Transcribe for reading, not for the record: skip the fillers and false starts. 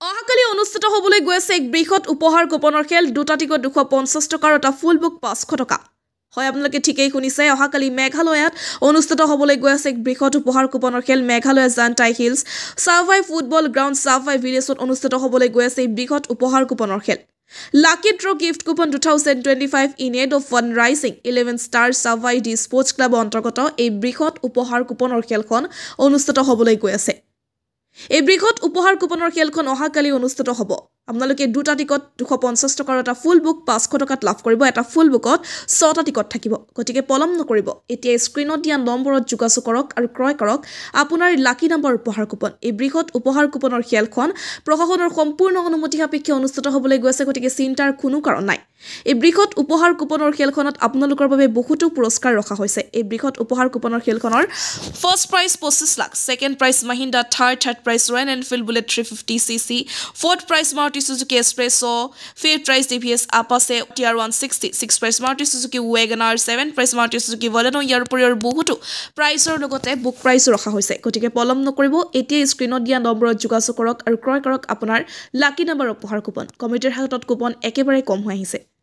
অহাকালি অনুষ্ঠিত হ'বলৈ গৈ আছে এক বৃহৎ উপহাৰ কুপনৰ খেল দুটা টিকট 250 টকা আৰু এটা ফুল বুক 500 টকা হয় আপোনালোকে ঠিকই শুনিছে অহাকালি মেঘালয়ত অনুষ্ঠিত হ'বলৈ গৈ আছে এক বৃহৎ উপহাৰ কুপনৰ খেল মেঘালয় জান্টাই হিলছ সাভাই ফুটবল গ্ৰাউণ্ড সাভাই ভিলেজত অনুষ্ঠিত হ'বলৈ গৈ আছে এক বৃহৎ উপহাৰ কুপনৰ খেল Lucky Draw Gift Coupon 2025 in aid of fundraising 11 Star Savai D Sports Club অন্তৰ্গত এই বৃহৎ উপহাৰ কুপনৰ খেলখন অনুষ্ঠিত হ'বলৈ গৈ আছে এই বৃহৎ উপহাৰ কুপনৰ খেলখন অহাকালি অনুষ্ঠিত হ'ব আপোনালোকে দুটা টিকট 250 টকাৰ এটা ফুল বুক 500 টকাত লাভ কৰিব এটা ফুল বুকত 6টা টিকট থাকিব গতিকে পলম নকৰিব এতিয়া স্ক্ৰিনত দিয়া নম্বৰত যোগাযোগ কৰক আৰু ক্ৰয় কৰক আপোনাৰ লাকি নম্বৰ উপহাৰ কুপন এই বৃহৎ উপহাৰ কুপনৰ খেলখন প্ৰশাসনৰ সম্পূৰ্ণ অনুমতি সাপেক্ষে অনুষ্ঠিত হ'বলৈ গৈছে গতিকে চিন্তাৰ কোনো কাৰণ নাই এই বৃহৎ উপহাৰ কুপনৰ খেলখনত আপোনালোকৰ বাবে বহুতো পুৰস্কাৰ ৰখা হৈছে এই বৃহৎ উপহাৰ কুপনৰ খেলখনৰ first prize 25 lakh second prize Mahindra third prize Royal Enfield Bullet 350cc fourth prize Maruti Suzuki Espresso fifth prize TVS Apache TR160 six prize Maruti Suzuki WagonR 7 prize Maruti Suzuki Baleno ইয়াৰ উপৰিও বহুতো প্ৰাইজৰ লগতে বুক প্ৰাইজো ৰখা হৈছে গতিকে পলম নকৰিব এতিয়া স্ক্ৰিনত দিয়া নম্বৰত যোগাযোগ কৰক আৰু ক্ৰয় কৰক আপোনাৰ লাকি নম্বৰ উপহাৰ কুপন কমিটিৰ হাতত কুপন একেবাৰে কম হৈ আহিছে